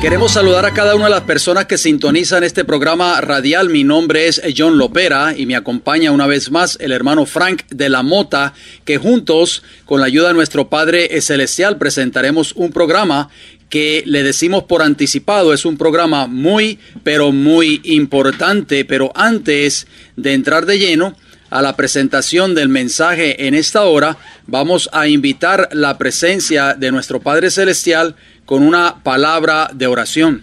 Queremos saludar a cada una de las personas que sintonizan este programa radial. Mi nombre es John Lopera y me acompaña una vez más el hermano Frank de la Mota, que juntos, con la ayuda de nuestro Padre Celestial, presentaremos un programa que le decimos por anticipado. Es un programa muy, pero muy importante. Pero antes de entrar de lleno a la presentación del mensaje en esta hora, vamos a invitar la presencia de nuestro Padre Celestial con una palabra de oración.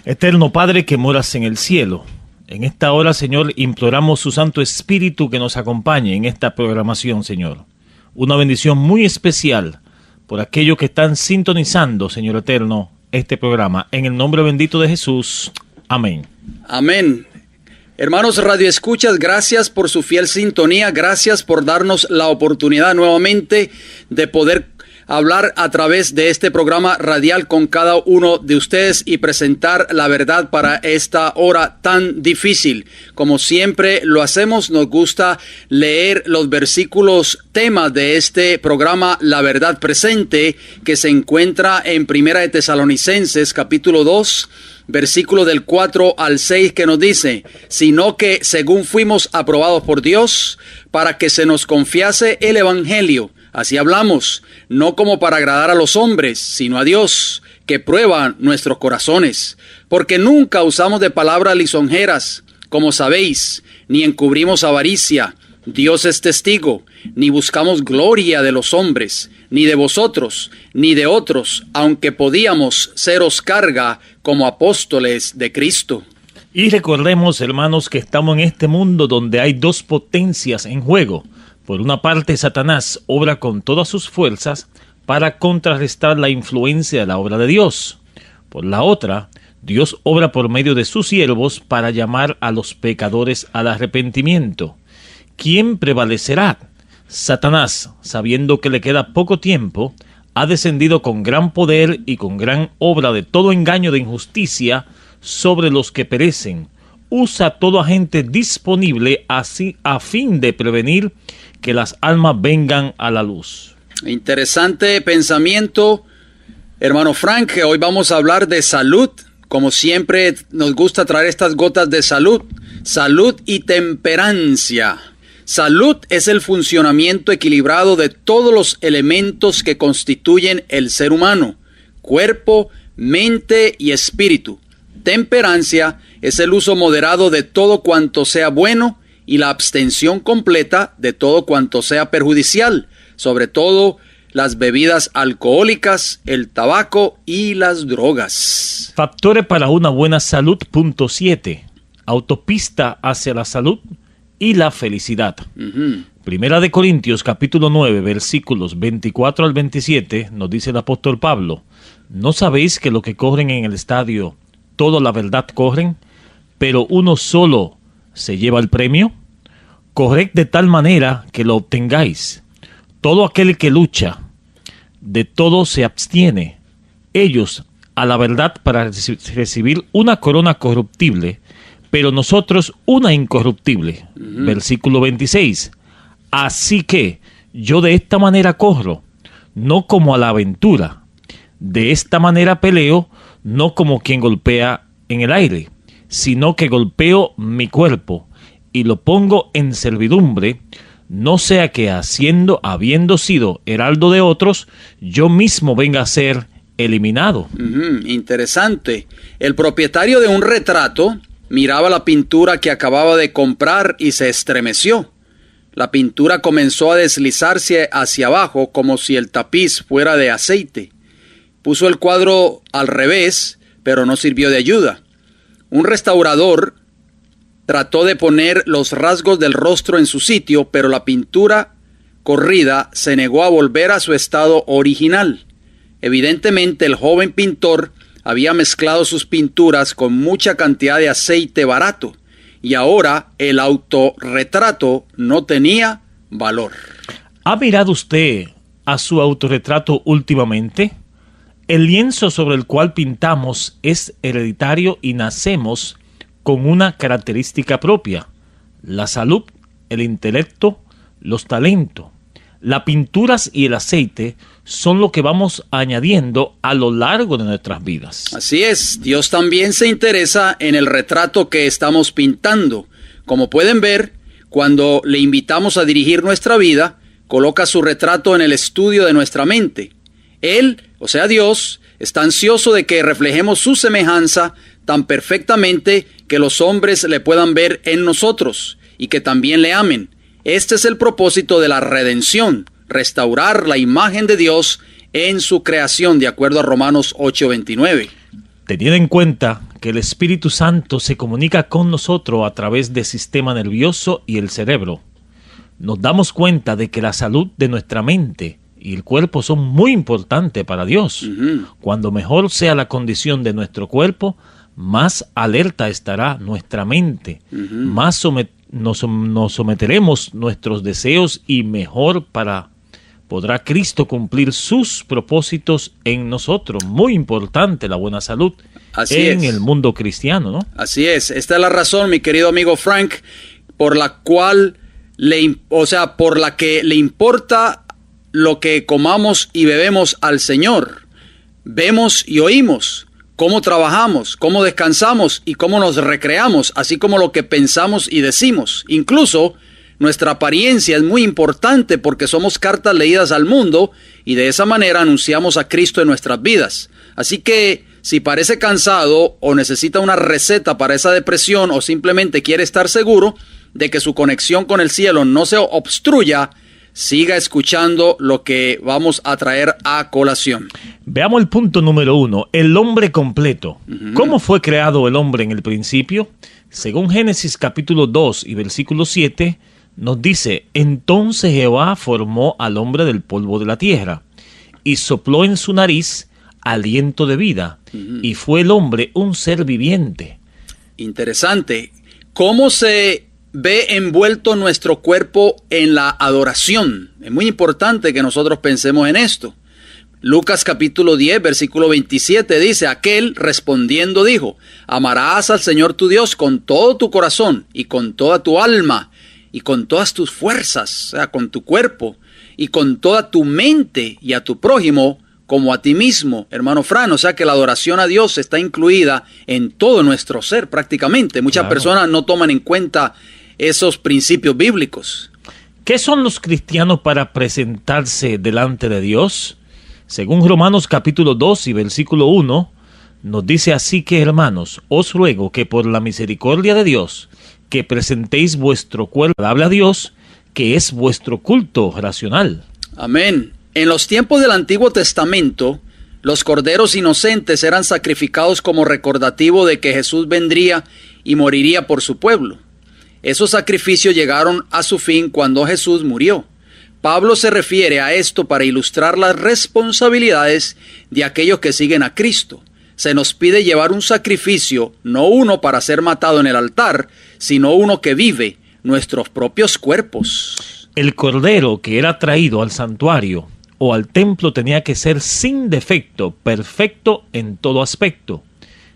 Eterno Padre que moras en el cielo, en esta hora, Señor, imploramos su Santo Espíritu que nos acompañe en esta programación, Señor. Una bendición muy especial por aquellos que están sintonizando, Señor Eterno, este programa. En el nombre bendito de Jesús. Amén. Amén. Hermanos radioescuchas, gracias por su fiel sintonía, gracias por darnos la oportunidad nuevamente de poder hablar a través de este programa radial con cada uno de ustedes y presentar la verdad para esta hora tan difícil. Como siempre lo hacemos, nos gusta leer los versículos temas de este programa, La Verdad Presente, que se encuentra en Primera de Tesalonicenses, capítulo 2, versículo del 4 al 6, que nos dice: sino que según fuimos aprobados por Dios, para que se nos confiase el Evangelio, así hablamos, no como para agradar a los hombres, sino a Dios, que prueba nuestros corazones. Porque nunca usamos de palabras lisonjeras, como sabéis, ni encubrimos avaricia. Dios es testigo, ni buscamos gloria de los hombres, ni de vosotros, ni de otros, aunque podíamos seros carga como apóstoles de Cristo. Y recordemos, hermanos, que estamos en este mundo donde hay dos potencias en juego. Por una parte, Satanás obra con todas sus fuerzas para contrarrestar la influencia de la obra de Dios. Por la otra, Dios obra por medio de sus siervos para llamar a los pecadores al arrepentimiento. ¿Quién prevalecerá? Satanás, sabiendo que le queda poco tiempo, ha descendido con gran poder y con gran obra de todo engaño de injusticia sobre los que perecen. Usa todo agente disponible así a fin de prevenir que las almas vengan a la luz. Interesante pensamiento, hermano Frank, que hoy vamos a hablar de salud. Como siempre nos gusta traer estas gotas de salud. Salud y temperancia. Salud es el funcionamiento equilibrado de todos los elementos que constituyen el ser humano: cuerpo, mente y espíritu. Temperancia es el uso moderado de todo cuanto sea bueno y la abstención completa de todo cuanto sea perjudicial, sobre todo las bebidas alcohólicas, el tabaco y las drogas. Factores para una buena salud, punto 7. Autopista hacia la salud y la felicidad. Primera de Corintios, capítulo 9, versículos 24 al 27, nos dice el apóstol Pablo: ¿no sabéis que los que corren en el estadio, toda la verdad corren, pero uno solo se lleva el premio? Corred de tal manera que lo obtengáis. Todo aquel que lucha, de todo se abstiene. Ellos a la verdad para recibir una corona corruptible, pero nosotros una incorruptible. Versículo 26. Así que yo de esta manera corro, no como a la aventura. De esta manera peleo, no como quien golpea en el aire, sino que golpeo mi cuerpo y lo pongo en servidumbre, no sea que habiendo sido heraldo de otros, yo mismo venga a ser eliminado. Interesante. El propietario de un retrato miraba la pintura que acababa de comprar y se estremeció. La pintura comenzó a deslizarse hacia abajo como si el tapiz fuera de aceite. Puso el cuadro al revés, pero no sirvió de ayuda. Un restaurador trató de poner los rasgos del rostro en su sitio, pero la pintura corrida se negó a volver a su estado original. Evidentemente, el joven pintor había mezclado sus pinturas con mucha cantidad de aceite barato, y ahora el autorretrato no tenía valor. ¿Ha mirado usted a su autorretrato últimamente? El lienzo sobre el cual pintamos es hereditario y nacemos con una característica propia: la salud, el intelecto, los talentos. Las pinturas y el aceite son lo que vamos añadiendo a lo largo de nuestras vidas. Así es, Dios también se interesa en el retrato que estamos pintando. Como pueden ver, cuando le invitamos a dirigir nuestra vida, coloca su retrato en el estudio de nuestra mente. Él, o sea Dios, está ansioso de que reflejemos su semejanza tan perfectamente que los hombres le puedan ver en nosotros y que también le amen. Este es el propósito de la redención, restaurar la imagen de Dios en su creación, de acuerdo a Romanos 8:29. Teniendo en cuenta que el Espíritu Santo se comunica con nosotros a través del sistema nervioso y el cerebro, nos damos cuenta de que la salud de nuestra mente y el cuerpo son muy importantes para Dios. Cuando mejor sea la condición de nuestro cuerpo, más alerta estará nuestra mente, más nos someteremos nuestros deseos y mejor podrá Cristo cumplir sus propósitos en nosotros. Muy importante la buena salud en el mundo cristiano, ¿no? Así es. Esta es la razón, mi querido amigo Frank, por la que le importa lo que comamos y bebemos al Señor. Vemos y oímos cómo trabajamos, cómo descansamos y cómo nos recreamos, así como lo que pensamos y decimos. Incluso nuestra apariencia es muy importante porque somos cartas leídas al mundo y de esa manera anunciamos a Cristo en nuestras vidas. Así que si parece cansado o necesita una receta para esa depresión o simplemente quiere estar seguro de que su conexión con el cielo no se obstruya, siga escuchando lo que vamos a traer a colación. Veamos el punto número 1, el hombre completo. ¿Cómo fue creado el hombre en el principio? Según Génesis capítulo 2 y versículo 7, nos dice: entonces Jehová formó al hombre del polvo de la tierra, y sopló en su nariz aliento de vida, y fue el hombre un ser viviente. Interesante. ¿Cómo se ve envuelto nuestro cuerpo en la adoración? Es muy importante que nosotros pensemos en esto. Lucas capítulo 10, versículo 27 dice: aquel respondiendo dijo: amarás al Señor tu Dios con todo tu corazón y con toda tu alma y con todas tus fuerzas, o sea, con tu cuerpo y con toda tu mente, y a tu prójimo como a ti mismo, hermano Fran. O sea que la adoración a Dios está incluida en todo nuestro ser prácticamente. Muchas personas no toman en cuenta esos principios bíblicos. ¿Qué son los cristianos para presentarse delante de Dios? Según Romanos capítulo 2 y versículo 1, nos dice: así que, hermanos, os ruego que por la misericordia de Dios, que presentéis vuestro cuerpo agradable a Dios, que es vuestro culto racional. Amén. En los tiempos del Antiguo Testamento, los corderos inocentes eran sacrificados como recordativo de que Jesús vendría y moriría por su pueblo. Esos sacrificios llegaron a su fin cuando Jesús murió. Pablo se refiere a esto para ilustrar las responsabilidades de aquellos que siguen a Cristo. Se nos pide llevar un sacrificio, no uno para ser matado en el altar, sino uno que vive, nuestros propios cuerpos. El cordero que era traído al santuario o al templo tenía que ser sin defecto, perfecto en todo aspecto.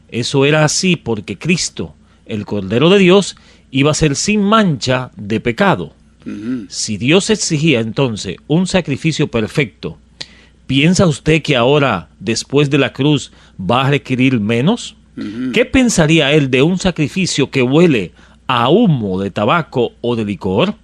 Eso era así porque Cristo, el Cordero de Dios, iba a ser sin mancha de pecado. Si Dios exigía entonces un sacrificio perfecto, ¿piensa usted que ahora, después de la cruz, va a requerir menos? ¿Qué pensaría él de un sacrificio que huele a humo de tabaco o de licor?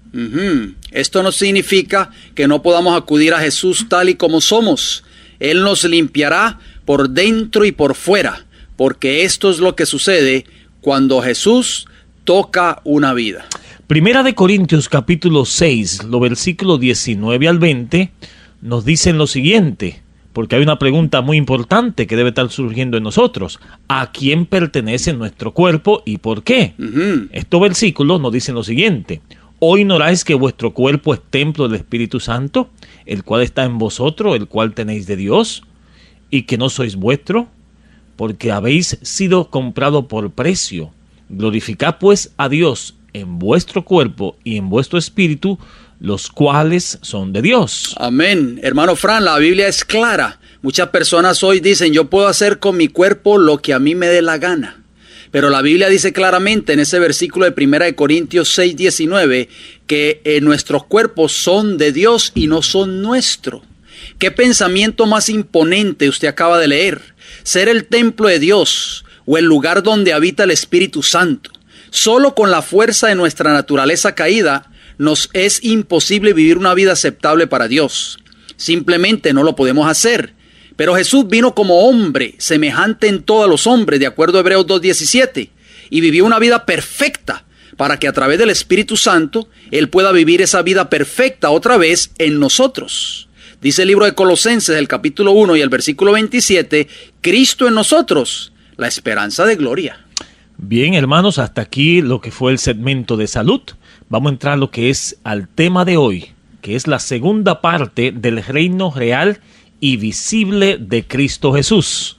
Esto no significa que no podamos acudir a Jesús tal y como somos. Él nos limpiará por dentro y por fuera, porque esto es lo que sucede cuando Jesús toca una vida. Primera de Corintios capítulo 6, los versículos 19 al 20, nos dicen lo siguiente, porque hay una pregunta muy importante que debe estar surgiendo en nosotros: ¿a quién pertenece nuestro cuerpo y por qué? Estos versículos nos dicen lo siguiente: ¿o ignoráis que vuestro cuerpo es templo del Espíritu Santo, el cual está en vosotros, el cual tenéis de Dios, y que no sois vuestro? Porque habéis sido comprado por precio. Glorificad pues a Dios en vuestro cuerpo y en vuestro espíritu, los cuales son de Dios. Amén. Hermano Fran, la Biblia es clara. Muchas personas hoy dicen: yo puedo hacer con mi cuerpo lo que a mí me dé la gana. Pero la Biblia dice claramente en ese versículo de 1 Corintios 6:19 que nuestros cuerpos son de Dios y no son nuestros. ¿Qué pensamiento más imponente usted acaba de leer? Ser el templo de Dios o el lugar donde habita el Espíritu Santo. Solo con la fuerza de nuestra naturaleza caída nos es imposible vivir una vida aceptable para Dios. Simplemente no lo podemos hacer. Pero Jesús vino como hombre, semejante en todos los hombres, de acuerdo a Hebreos 2:17, y vivió una vida perfecta para que a través del Espíritu Santo Él pueda vivir esa vida perfecta otra vez en nosotros. Dice el libro de Colosenses, el capítulo 1 y el versículo 27, Cristo en nosotros, la esperanza de gloria. Bien, hermanos, hasta aquí lo que fue el segmento de salud. Vamos a entrar a lo que es al tema de hoy, que es la segunda parte del reino real y visible de Cristo Jesús.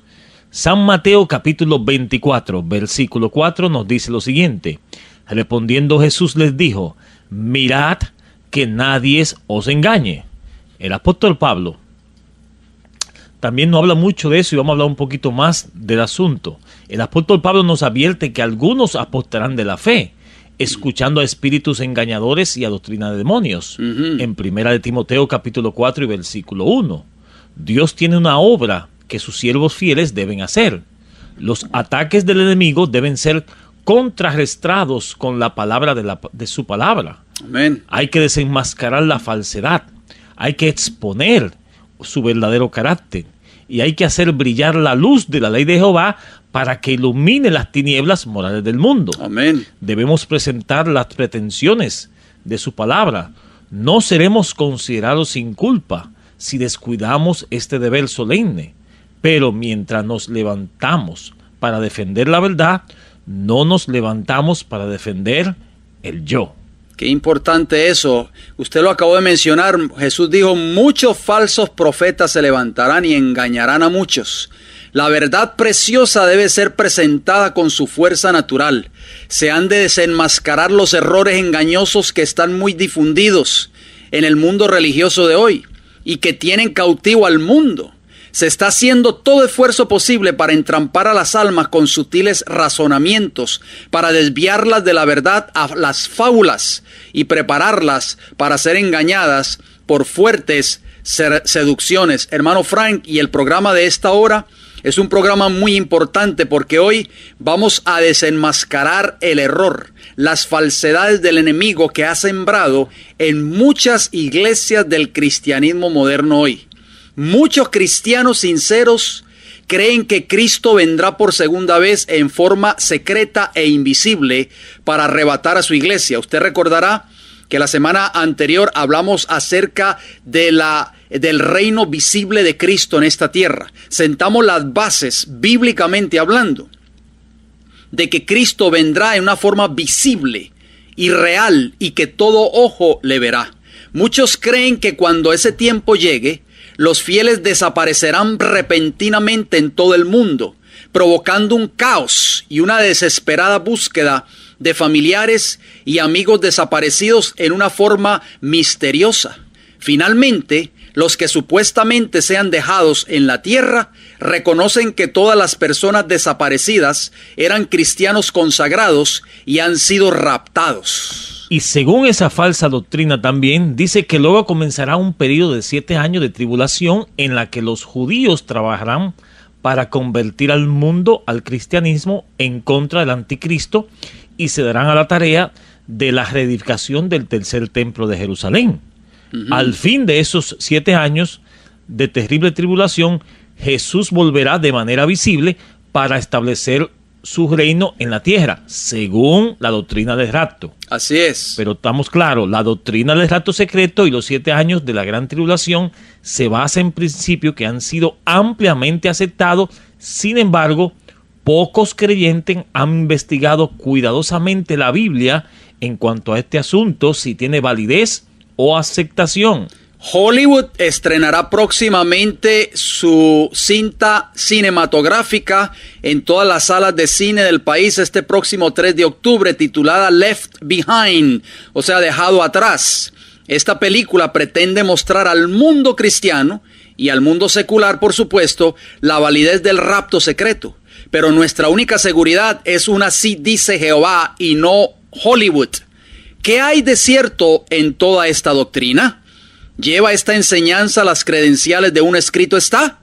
San Mateo capítulo 24, versículo 4 nos dice lo siguiente. Respondiendo Jesús les dijo, mirad que nadie os engañe. El apóstol Pablo también nos habla mucho de eso y vamos a hablar un poquito más del asunto. El apóstol Pablo nos advierte que algunos apostarán de la fe, escuchando a espíritus engañadores y a doctrina de demonios. En primera de Timoteo capítulo 4 y versículo 1. Dios tiene una obra que sus siervos fieles deben hacer. Los ataques del enemigo deben ser contrarrestados con la palabra de su palabra. Amén. Hay que desenmascarar la falsedad. Hay que exponer su verdadero carácter y hay que hacer brillar la luz de la ley de Jehová para que ilumine las tinieblas morales del mundo. Amén. Debemos presentar las pretensiones de su palabra. No seremos considerados sin culpa si descuidamos este deber solemne, pero mientras nos levantamos para defender la verdad, no nos levantamos para defender el yo. Qué importante eso. Usted lo acabó de mencionar. Jesús dijo, muchos falsos profetas se levantarán y engañarán a muchos. La verdad preciosa debe ser presentada con su fuerza natural. Se han de desenmascarar los errores engañosos que están muy difundidos en el mundo religioso de hoy y que tienen cautivo al mundo. Se está haciendo todo esfuerzo posible para entrampar a las almas con sutiles razonamientos, para desviarlas de la verdad a las fábulas y prepararlas para ser engañadas por fuertes seducciones. Hermano Frank, y el programa de esta hora es un programa muy importante porque hoy vamos a desenmascarar el error, las falsedades del enemigo que ha sembrado en muchas iglesias del cristianismo moderno hoy. Muchos cristianos sinceros creen que Cristo vendrá por segunda vez en forma secreta e invisible para arrebatar a su iglesia. Usted recordará que la semana anterior hablamos acerca del reino visible de Cristo en esta tierra. Sentamos las bases, bíblicamente hablando, de que Cristo vendrá en una forma visible y real y que todo ojo le verá. Muchos creen que cuando ese tiempo llegue, los fieles desaparecerán repentinamente en todo el mundo, provocando un caos y una desesperada búsqueda de familiares y amigos desaparecidos en una forma misteriosa. Finalmente, los que supuestamente sean dejados en la tierra reconocen que todas las personas desaparecidas eran cristianos consagrados y han sido raptados. Y según esa falsa doctrina también, dice que luego comenzará un periodo de 7 años de tribulación en la que los judíos trabajarán para convertir al mundo al cristianismo en contra del anticristo y se darán a la tarea de la reedificación del tercer templo de Jerusalén. Al fin de esos 7 años de terrible tribulación, Jesús volverá de manera visible para establecer su reino en la tierra, según la doctrina del rapto. Así es. Pero estamos claros, la doctrina del rapto secreto y los 7 años de la gran tribulación se basa en principios que han sido ampliamente aceptados. Sin embargo, pocos creyentes han investigado cuidadosamente la Biblia en cuanto a este asunto, si tiene validez o aceptación. Hollywood estrenará próximamente su cinta cinematográfica en todas las salas de cine del país este próximo 3 de octubre, titulada Left Behind, o sea, dejado atrás. Esta película pretende mostrar al mundo cristiano y al mundo secular, por supuesto, la validez del rapto secreto. Pero nuestra única seguridad es una sí dice Jehová y no Hollywood. ¿Qué hay de cierto en toda esta doctrina? ¿Lleva esta enseñanza las credenciales de un escrito está?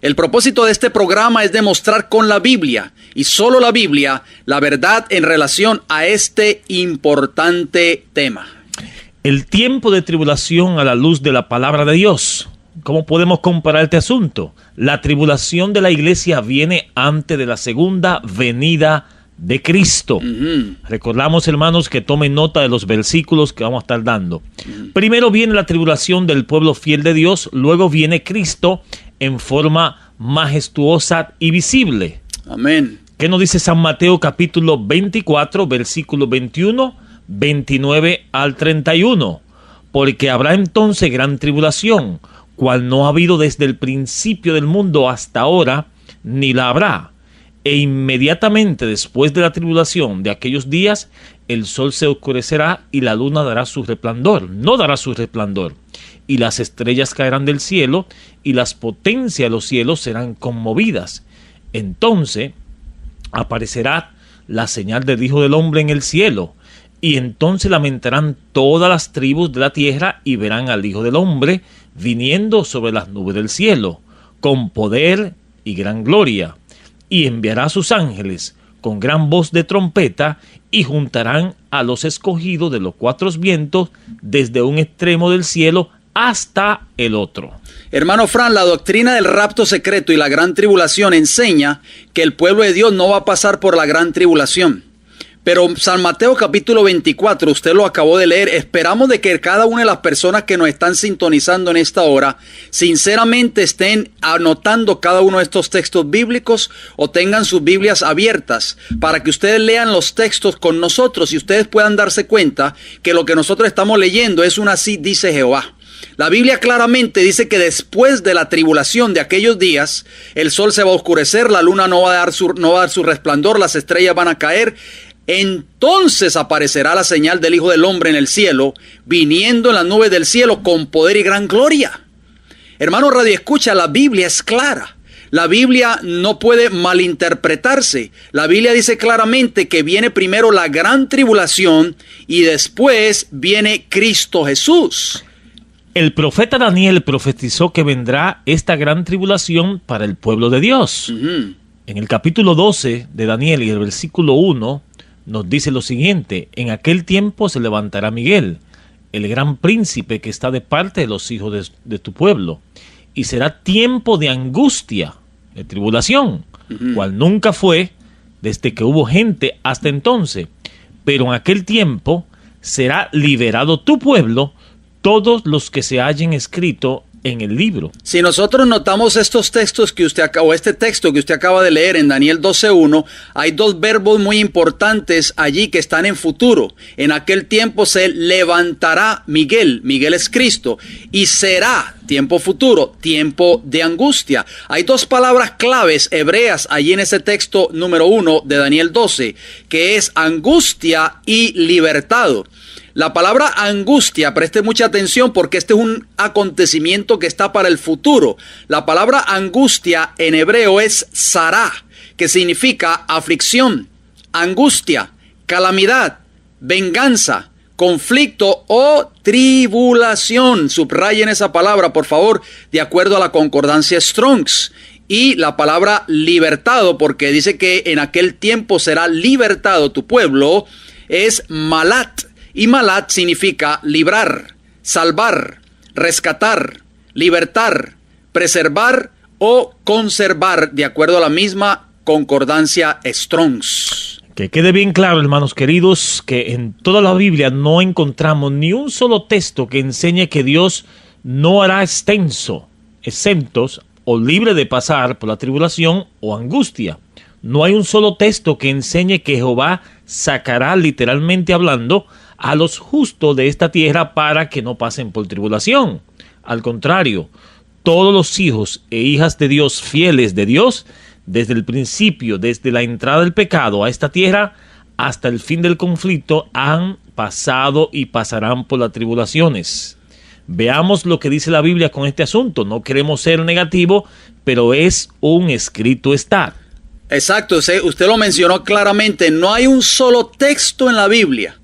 El propósito de este programa es demostrar con la Biblia, y solo la Biblia, la verdad en relación a este importante tema. El tiempo de tribulación a la luz de la palabra de Dios. ¿Cómo podemos comparar este asunto? La tribulación de la iglesia viene antes de la segunda venida de Cristo. Recordamos, hermanos, que tomen nota de los versículos que vamos a estar dando. Primero viene la tribulación del pueblo fiel de Dios, luego viene Cristo en forma majestuosa y visible. Amén. ¿Qué nos dice San Mateo capítulo 24, versículo 21, 29 al 31? Porque habrá entonces gran tribulación, cual no ha habido desde el principio del mundo hasta ahora, ni la habrá. E inmediatamente después de la tribulación de aquellos días, el sol se oscurecerá y la luna dará su resplandor, no dará su resplandor. Y las estrellas caerán del cielo, y las potencias de los cielos serán conmovidas. Entonces aparecerá la señal del Hijo del Hombre en el cielo, y entonces lamentarán todas las tribus de la tierra, y verán al Hijo del Hombre viniendo sobre las nubes del cielo, con poder y gran gloria. Y enviará a sus ángeles con gran voz de trompeta, y juntarán a los escogidos de los cuatro vientos, desde un extremo del cielo hasta el otro. Hermano Fran, la doctrina del rapto secreto y la gran tribulación enseña que el pueblo de Dios no va a pasar por la gran tribulación. Pero San Mateo capítulo 24, usted lo acabó de leer. Esperamos de que cada una de las personas que nos están sintonizando en esta hora, sinceramente estén anotando cada uno de estos textos bíblicos o tengan sus Biblias abiertas para que ustedes lean los textos con nosotros y ustedes puedan darse cuenta que lo que nosotros estamos leyendo es un así dice Jehová. La Biblia claramente dice que después de la tribulación de aquellos días, el sol se va a oscurecer, la luna no va a dar su resplandor, las estrellas van a caer. Entonces aparecerá la señal del Hijo del Hombre en el cielo, viniendo en las nubes del cielo con poder y gran gloria. Hermano Radio Escucha, la Biblia es clara. La Biblia no puede malinterpretarse. La Biblia dice claramente que viene primero la gran tribulación y después viene Cristo Jesús. El profeta Daniel profetizó que vendrá esta gran tribulación para el pueblo de Dios. En el capítulo 12 de Daniel y el versículo 1 nos dice lo siguiente: en aquel tiempo se levantará Miguel, el gran príncipe que está de parte de los hijos de tu pueblo, y será tiempo de angustia, de tribulación, cual nunca fue desde que hubo gente hasta entonces. Pero en aquel tiempo será liberado tu pueblo, todos los que se hayan escrito en el libro. Si nosotros notamos estos textos que usted acaba, o este texto que usted acaba de leer en Daniel 12:1, hay dos verbos muy importantes allí que están en futuro. En aquel tiempo se levantará Miguel, Miguel es Cristo, y será, tiempo futuro, tiempo de angustia. Hay dos palabras claves hebreas allí en ese texto número 1 de Daniel 12, que es angustia y libertado. La palabra angustia, preste mucha atención porque este es un acontecimiento que está para el futuro. La palabra angustia en hebreo es sará, que significa aflicción, angustia, calamidad, venganza, conflicto o tribulación. Subrayen esa palabra, por favor, de acuerdo a la concordancia Strong's. Y la palabra libertado, porque dice que en aquel tiempo será libertado tu pueblo, es malat. Y malat significa librar, salvar, rescatar, libertar, preservar o conservar, de acuerdo a la misma concordancia Strong's. Que quede bien claro, hermanos queridos, que en toda la Biblia no encontramos ni un solo texto que enseñe que Dios no hará exentos o libre de pasar por la tribulación o angustia. No hay un solo texto que enseñe que Jehová sacará, literalmente hablando, a los justos de esta tierra para que no pasen por tribulación. Al contrario, todos los hijos e hijas de Dios, fieles de Dios, desde el principio, desde la entrada del pecado a esta tierra hasta el fin del conflicto, han pasado y pasarán por las tribulaciones. Veamos lo que dice la Biblia con este asunto. No queremos ser negativo, pero es un escrito está. Exacto, usted lo mencionó claramente. No hay un solo texto en la Biblia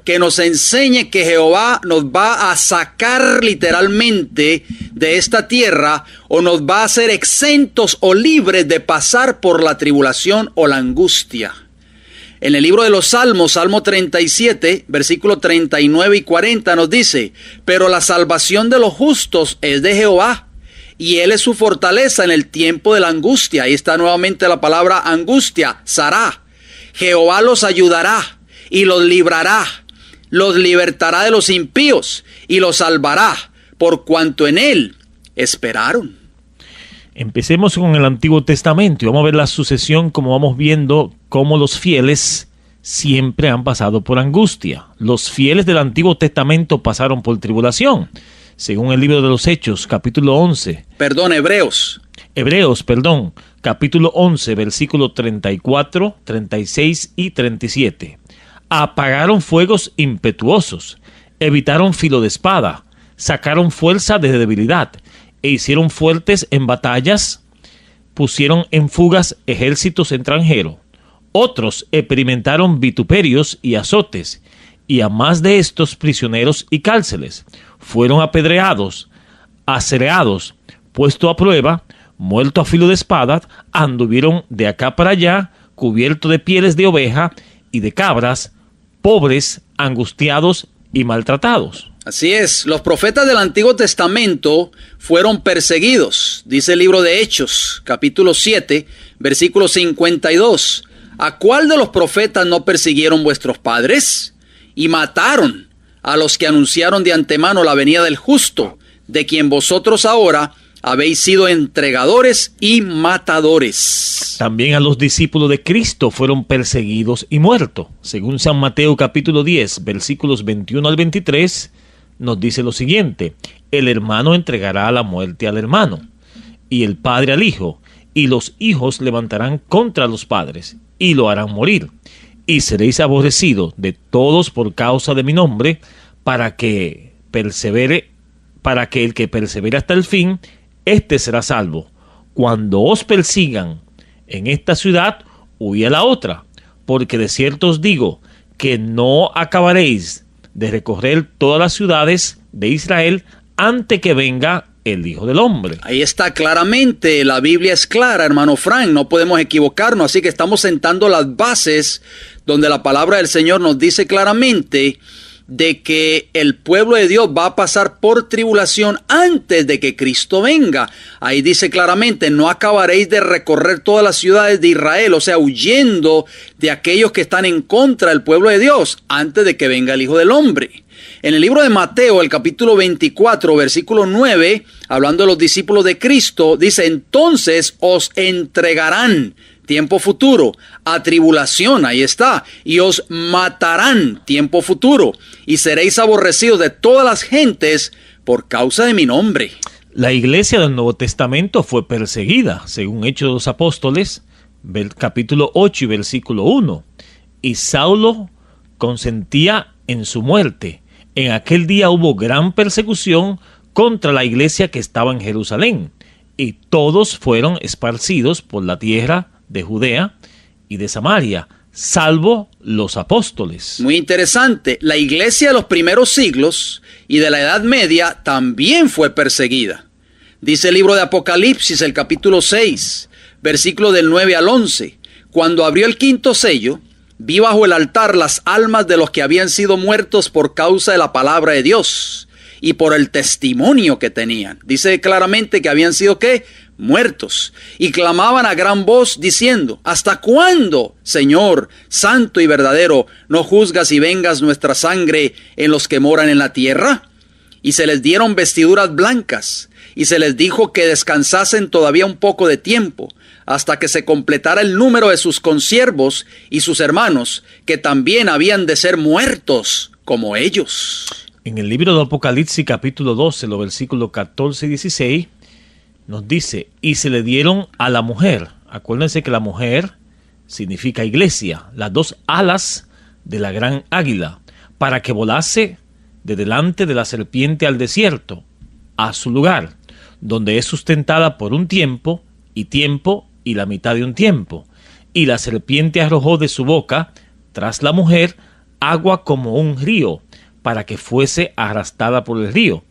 que nos enseñe que Jehová nos va a sacar literalmente de esta tierra o nos va a hacer exentos o libres de pasar por la tribulación o la angustia. En el libro de los Salmos, Salmo 37, versículos 39 y 40 nos dice: pero la salvación de los justos es de Jehová, y Él es su fortaleza en el tiempo de la angustia. Ahí está nuevamente la palabra angustia, Sará. Jehová los ayudará y los librará, los libertará de los impíos y los salvará, por cuanto en Él esperaron. Empecemos con el Antiguo Testamento y vamos a ver la sucesión, como vamos viendo cómo los fieles siempre han pasado por angustia. Los fieles del Antiguo Testamento pasaron por tribulación, según el libro de los Hechos, capítulo 11. Hebreos, capítulo 11, versículos 34, 36 y 37. Apagaron fuegos impetuosos, evitaron filo de espada, sacaron fuerza de debilidad, e hicieron fuertes en batallas, pusieron en fugas ejércitos extranjeros. Otros experimentaron vituperios y azotes, y a más de estos prisioneros y cárceles. Fueron apedreados, aserreados, puestos a prueba, muertos a filo de espada, anduvieron de acá para allá, cubiertos de pieles de oveja y de cabras, pobres, angustiados y maltratados. Así es, los profetas del Antiguo Testamento fueron perseguidos. Dice el libro de Hechos, capítulo 7, versículo 52. ¿A cuál de los profetas no persiguieron vuestros padres? Y mataron a los que anunciaron de antemano la venida del justo, de quien vosotros ahora habéis sido entregadores y matadores. También a los discípulos de Cristo fueron perseguidos y muertos. Según San Mateo capítulo 10, versículos 21 al 23, nos dice lo siguiente: el hermano entregará a la muerte al hermano, y el padre al hijo, y los hijos levantarán contra los padres, y lo harán morir. Y seréis aborrecidos de todos por causa de mi nombre, para que el que persevere hasta el fin, éste será salvo. Cuando os persigan en esta ciudad, huid a la otra, porque de cierto os digo que no acabaréis de recorrer todas las ciudades de Israel antes que venga el Hijo del Hombre. Ahí está claramente, la Biblia es clara, hermano Frank, no podemos equivocarnos, así que estamos sentando las bases donde la palabra del Señor nos dice claramente de que el pueblo de Dios va a pasar por tribulación antes de que Cristo venga. Ahí dice claramente: no acabaréis de recorrer todas las ciudades de Israel, o sea, huyendo de aquellos que están en contra del pueblo de Dios antes de que venga el Hijo del Hombre. En el libro de Mateo, el capítulo 24, versículo 9, hablando de los discípulos de Cristo, dice: entonces os entregarán, tiempo futuro, a tribulación, ahí está, y os matarán, tiempo futuro, y seréis aborrecidos de todas las gentes por causa de mi nombre. La iglesia del Nuevo Testamento fue perseguida, según Hechos de los Apóstoles, capítulo 8 y versículo 1, y Saulo consentía en su muerte. En aquel día hubo gran persecución contra la iglesia que estaba en Jerusalén, y todos fueron esparcidos por la tierra de Judea y de Samaria, salvo los apóstoles. Muy interesante, la iglesia de los primeros siglos y de la Edad Media también fue perseguida. Dice el libro de Apocalipsis, el capítulo 6, versículo del 9 al 11. Cuando abrió el quinto sello, vi bajo el altar las almas de los que habían sido muertos por causa de la palabra de Dios y por el testimonio que tenían. Dice claramente que habían sido, ¿qué? Muertos. Y clamaban a gran voz diciendo: ¿hasta cuándo, Señor, santo y verdadero, no juzgas y vengas nuestra sangre en los que moran en la tierra? Y se les dieron vestiduras blancas, y se les dijo que descansasen todavía un poco de tiempo, hasta que se completara el número de sus consiervos y sus hermanos, que también habían de ser muertos como ellos. En el libro de Apocalipsis capítulo 12, los versículos 14 y 16, nos dice: y se le dieron a la mujer. Acuérdense que la mujer significa iglesia, las dos alas de la gran águila, para que volase de delante de la serpiente al desierto, a su lugar, donde es sustentada por un tiempo y la mitad de un tiempo. Y la serpiente arrojó de su boca tras la mujer agua como un río, para que fuese arrastrada por el río.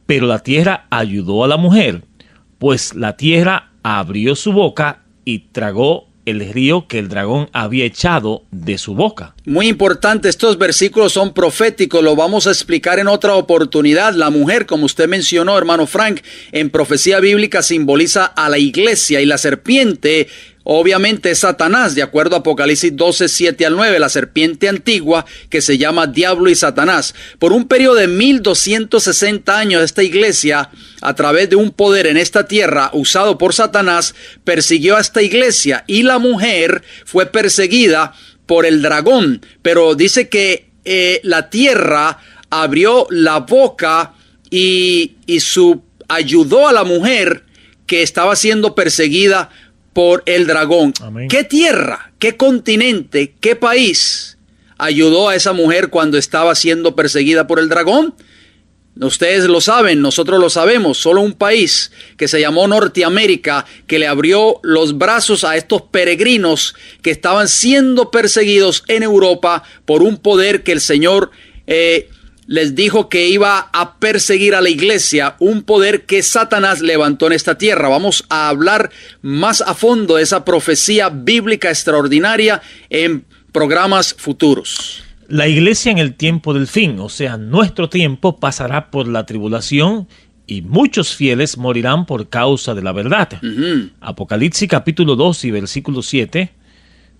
Pero la tierra ayudó a la mujer, pues la tierra abrió su boca y tragó el río que el dragón había echado de su boca. Muy importante, estos versículos son proféticos, lo vamos a explicar en otra oportunidad. La mujer, como usted mencionó, hermano Frank, en profecía bíblica simboliza a la iglesia, y la serpiente obviamente es Satanás, de acuerdo a Apocalipsis 12, 7 al 9, la serpiente antigua que se llama Diablo y Satanás. Por un periodo de 1260 años, esta iglesia, a través de un poder en esta tierra usado por Satanás, persiguió a esta iglesia, y la mujer fue perseguida por el dragón. Pero dice que la tierra abrió la boca y ayudó a la mujer que estaba siendo perseguida por el dragón. Amén. ¿Qué tierra, qué continente, qué país ayudó a esa mujer cuando estaba siendo perseguida por el dragón? Ustedes lo saben, nosotros lo sabemos. Solo un país que se llamó Norteamérica, que le abrió los brazos a estos peregrinos que estaban siendo perseguidos en Europa por un poder que el Señor les dijo que iba a perseguir a la iglesia, un poder que Satanás levantó en esta tierra. Vamos a hablar más a fondo de esa profecía bíblica extraordinaria en programas futuros. La iglesia en el tiempo del fin, o sea, nuestro tiempo, pasará por la tribulación y muchos fieles morirán por causa de la verdad. Apocalipsis capítulo 2 y versículo 7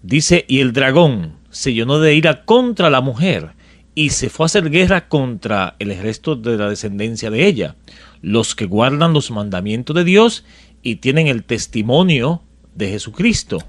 dice: y el dragón se llenó de ira contra la mujer y se fue a hacer guerra contra el resto de la descendencia de ella, los que guardan los mandamientos de Dios y tienen el testimonio de Jesucristo.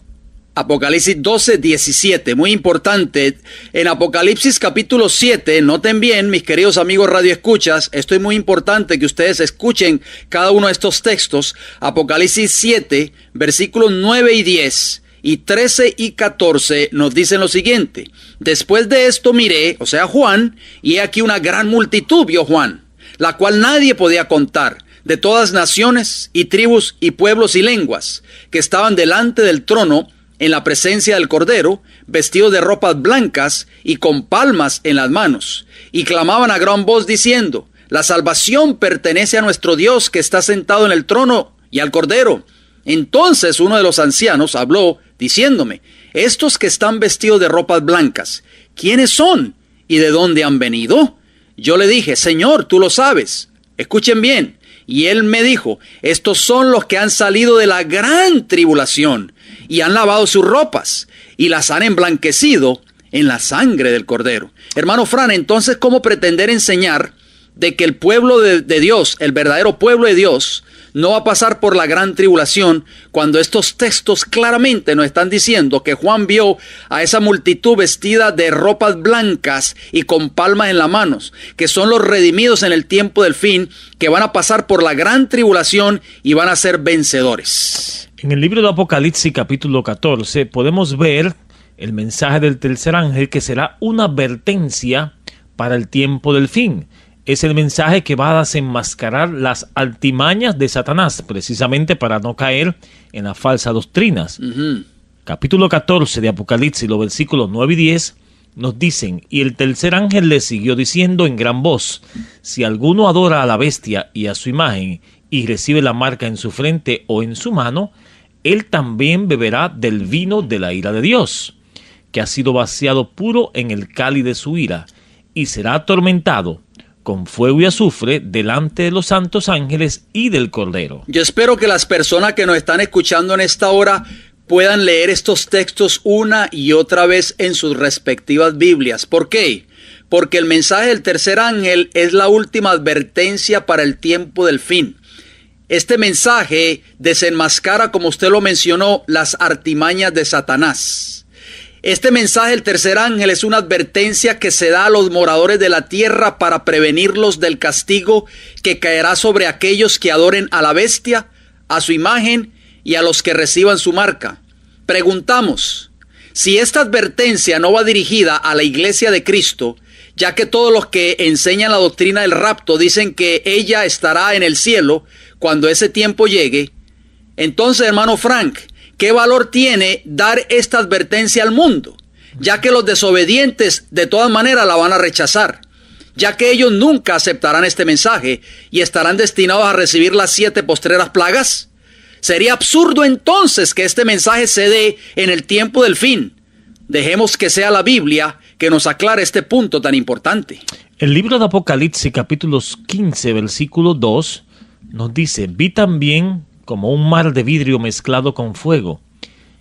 Apocalipsis 12, 17, muy importante. En Apocalipsis capítulo 7, noten bien, mis queridos amigos radioescuchas, esto es muy importante que ustedes escuchen cada uno de estos textos. Apocalipsis 7, versículos 9 y 10 y 13 y 14 nos dicen lo siguiente: después de esto miré, o sea Juan, y he aquí una gran multitud, vio Juan, la cual nadie podía contar, de todas naciones y tribus y pueblos y lenguas, que estaban delante del trono en la presencia del Cordero, vestidos de ropas blancas y con palmas en las manos, y clamaban a gran voz diciendo: la salvación pertenece a nuestro Dios que está sentado en el trono y al Cordero. Entonces uno de los ancianos habló diciéndome: estos que están vestidos de ropas blancas, ¿quiénes son y de dónde han venido? Yo le dije: Señor, tú lo sabes. Escuchen bien. Y él me dijo: estos son los que han salido de la gran tribulación y han lavado sus ropas y las han emblanquecido en la sangre del Cordero. Hermano Fran, entonces, ¿cómo pretender enseñar de que el pueblo de Dios, el verdadero pueblo de Dios, no va a pasar por la gran tribulación, cuando estos textos claramente nos están diciendo que Juan vio a esa multitud vestida de ropas blancas y con palmas en las manos, que son los redimidos en el tiempo del fin, que van a pasar por la gran tribulación y van a ser vencedores? En el libro de Apocalipsis capítulo 14 podemos ver el mensaje del tercer ángel, que será una advertencia para el tiempo del fin. Es el mensaje que va a desenmascarar las artimañas de Satanás, precisamente para no caer en las falsas doctrinas. Capítulo 14 de Apocalipsis, los versículos 9 y 10, nos dicen: y el tercer ángel le siguió diciendo en gran voz: si alguno adora a la bestia y a su imagen, y recibe la marca en su frente o en su mano, él también beberá del vino de la ira de Dios, que ha sido vaciado puro en el cáliz de su ira, y será atormentado con fuego y azufre delante de los santos ángeles y del Cordero. Yo espero que las personas que nos están escuchando en esta hora puedan leer estos textos una y otra vez en sus respectivas Biblias. ¿Por qué? Porque el mensaje del tercer ángel es la última advertencia para el tiempo del fin. Este mensaje desenmascara, como usted lo mencionó, las artimañas de Satanás. Este mensaje del tercer ángel es una advertencia que se da a los moradores de la tierra para prevenirlos del castigo que caerá sobre aquellos que adoren a la bestia, a su imagen y a los que reciban su marca. Preguntamos, si esta advertencia no va dirigida a la iglesia de Cristo, ya que todos los que enseñan la doctrina del rapto dicen que ella estará en el cielo cuando ese tiempo llegue, entonces, hermano Frank, ¿qué valor tiene dar esta advertencia al mundo? ya que los desobedientes de todas maneras la van a rechazar, ya que ellos nunca aceptarán este mensaje y estarán destinados a recibir las 7 postreras plagas. Sería absurdo entonces que este mensaje se dé en el tiempo del fin. Dejemos que sea la Biblia que nos aclare este punto tan importante. El libro de Apocalipsis, capítulos 15, versículo 2, nos dice: vi también como un mar de vidrio mezclado con fuego,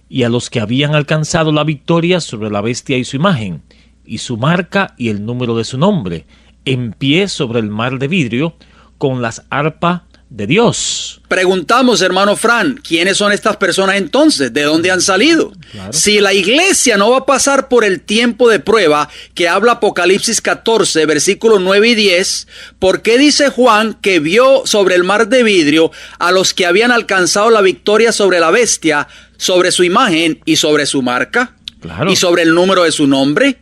y a los que habían alcanzado la victoria sobre la bestia y su imagen, y su marca y el número de su nombre, en pie sobre el mar de vidrio, con las arpas de Dios. Preguntamos, hermano Fran, ¿quiénes son estas personas entonces? ¿De dónde han salido? Claro. Si la iglesia no va a pasar por el tiempo de prueba que habla Apocalipsis 14, versículos 9 y 10, ¿por qué dice Juan que vio sobre el mar de vidrio a los que habían alcanzado la victoria sobre la bestia, sobre su imagen y sobre su marca? Claro. ¿Y sobre el número de su nombre?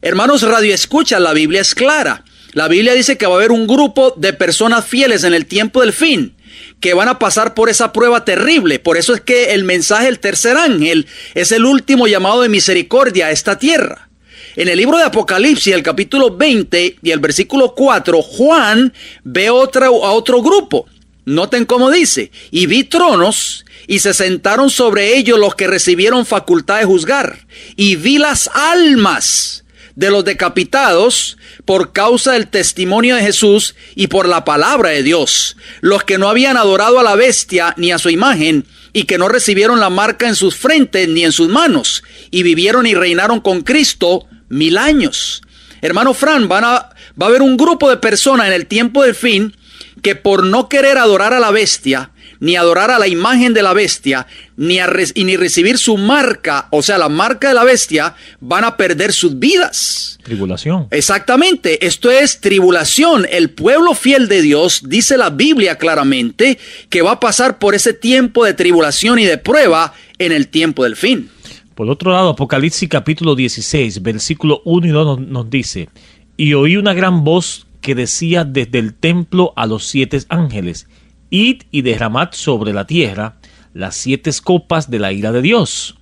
Hermanos radioescuchas, la Biblia es clara. La Biblia dice que va a haber un grupo de personas fieles en el tiempo del fin, que van a pasar por esa prueba terrible. Por eso es que el mensaje del tercer ángel es el último llamado de misericordia a esta tierra. En el libro de Apocalipsis, el capítulo 20 y el versículo 4, Juan ve a otro grupo. Noten cómo dice: y vi tronos, y se sentaron sobre ellos los que recibieron facultad de juzgar. Y vi las almas de los decapitados por causa del testimonio de Jesús y por la palabra de Dios, los que no habían adorado a la bestia ni a su imagen, y que no recibieron la marca en sus frentes ni en sus manos, y vivieron y reinaron con Cristo 1000 años. Hermano Fran, va a haber un grupo de personas en el tiempo del fin que por no querer adorar a la bestia, ni adorar a la imagen de la bestia, ni recibir su marca, o sea, la marca de la bestia, van a perder sus vidas. Tribulación. Exactamente, esto es tribulación. El pueblo fiel de Dios, dice la Biblia claramente, que va a pasar por ese tiempo de tribulación y de prueba en el tiempo del fin. Por otro lado, Apocalipsis capítulo 16, versículo 1 y 2 nos dice: y oí una gran voz que decía desde el templo a los 7 ángeles: id y derramad sobre la tierra las 7 copas de la ira de Dios.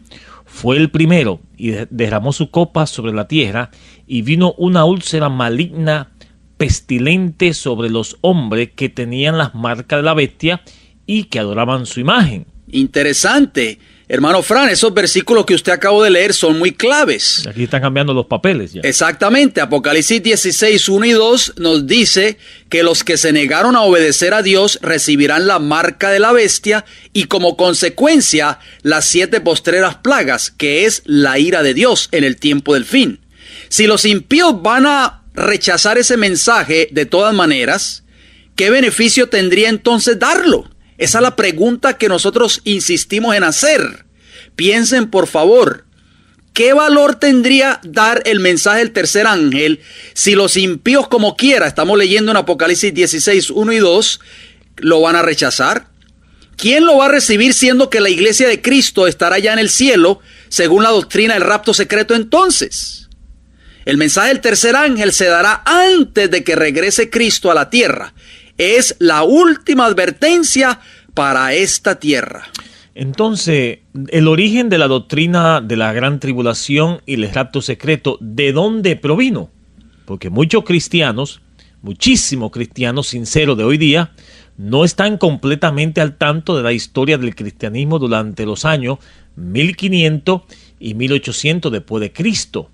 Fue el primero y derramó su copa sobre la tierra, y vino una úlcera maligna, pestilente sobre los hombres que tenían las marcas de la bestia y que adoraban su imagen. Interesante. Hermano Fran, esos versículos que usted acabó de leer son muy claves. Aquí están cambiando los papeles ya. Exactamente. Apocalipsis 16, 1 y 2 nos dice que los que se negaron a obedecer a Dios recibirán la marca de la bestia y como consecuencia las 7 postreras plagas, que es la ira de Dios en el tiempo del fin. Si los impíos van a rechazar ese mensaje de todas maneras, ¿qué beneficio tendría entonces darlo? Esa es la pregunta que nosotros insistimos en hacer. Piensen, por favor, ¿qué valor tendría dar el mensaje del tercer ángel si los impíos como quiera, estamos leyendo en Apocalipsis 16, 1 y 2, lo van a rechazar? ¿Quién lo va a recibir siendo que la iglesia de Cristo estará ya en el cielo según la doctrina del rapto secreto entonces? El mensaje del tercer ángel se dará antes de que regrese Cristo a la tierra. Es la última advertencia para esta tierra. Entonces, el origen de la doctrina de la gran tribulación y el rapto secreto, ¿de dónde provino? Porque muchos cristianos, muchísimos cristianos sinceros de hoy día, no están completamente al tanto de la historia del cristianismo durante los años 1500 y 1800 después de Cristo.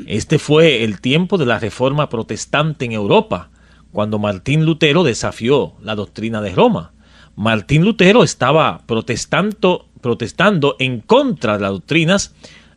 Este fue el tiempo de la reforma protestante en Europa, cuando Martín Lutero desafió la doctrina de Roma. Martín Lutero estaba protestando en contra de las doctrinas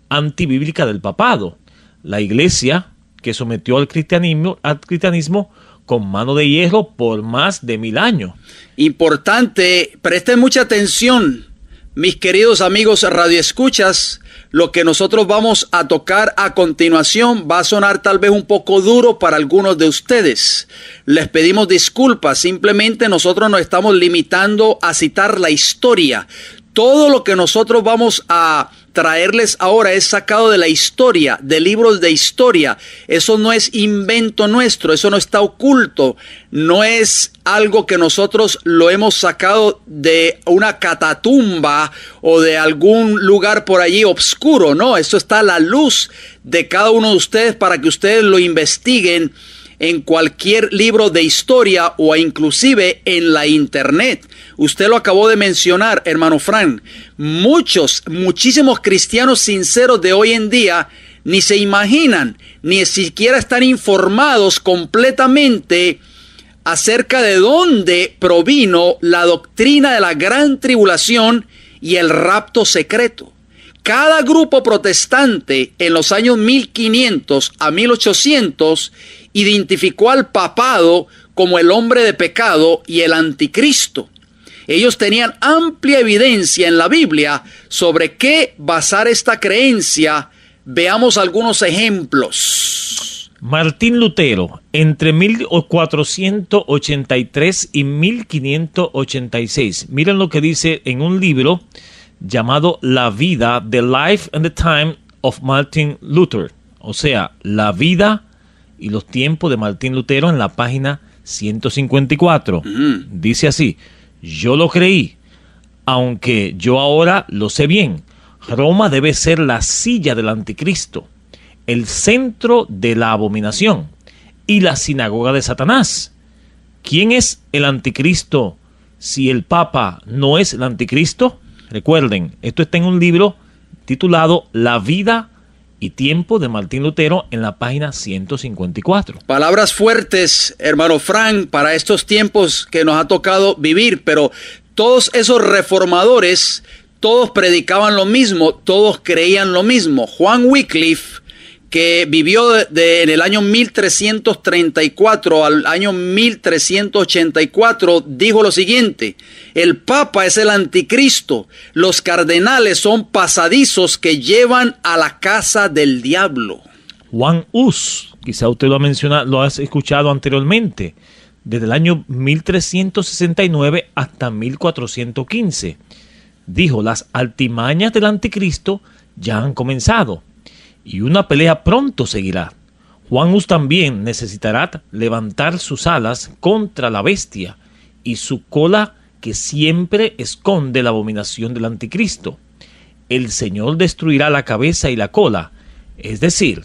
antibíblicas del papado. La iglesia que sometió al cristianismo con mano de hierro por más de 1000 años. Importante, presten mucha atención, mis queridos amigos radioescuchas. Lo que nosotros vamos a tocar a continuación va a sonar tal vez un poco duro para algunos de ustedes. Les pedimos disculpas, simplemente nosotros nos estamos limitando a citar la historia. Todo lo que nosotros vamos a traerles ahora es sacado de la historia, de libros de historia. Eso no es invento nuestro, eso no está oculto, no es algo que nosotros lo hemos sacado de una catatumba o de algún lugar por allí oscuro. No, eso está a la luz de cada uno de ustedes para que ustedes lo investiguen en cualquier libro de historia o inclusive en la internet. Usted lo acabó de mencionar, hermano Frank. Muchísimos cristianos sinceros de hoy en día ni se imaginan, ni siquiera están informados completamente acerca de dónde provino la doctrina de la gran tribulación y el rapto secreto. Cada grupo protestante en los años 1500 a 1800 identificó al papado como el hombre de pecado y el anticristo. Ellos tenían amplia evidencia en la Biblia sobre qué basar esta creencia. Veamos algunos ejemplos. Martín Lutero, entre 1483 y 1586. Miren lo que dice en un libro llamado La vida, The Life and the Time of Martin Luther. O sea, la vida y los tiempos de Martín Lutero en la página 154. Dice así: yo lo creí, aunque yo ahora lo sé bien. Roma debe ser la silla del anticristo, el centro de la abominación y la sinagoga de Satanás. ¿Quién es el anticristo si el Papa no es el anticristo? Recuerden, esto está en un libro titulado La vida y tiempo de Martín Lutero en la página 154. Palabras fuertes, hermano Frank, para estos tiempos que nos ha tocado vivir, pero todos esos reformadores, todos predicaban lo mismo, todos creían lo mismo. Juan Wycliffe, que vivió en el año 1334 al año 1384, dijo lo siguiente: el Papa es el anticristo, los cardenales son pasadizos que llevan a la casa del diablo. Juan Hus, quizá usted lo ha mencionado, lo has escuchado anteriormente, desde el año 1369 hasta 1415, dijo: las altimañas del anticristo ya han comenzado y una pelea pronto seguirá. Juan Hus también necesitará levantar sus alas contra la bestia y su cola que siempre esconde la abominación del anticristo. El Señor destruirá la cabeza y la cola, es decir,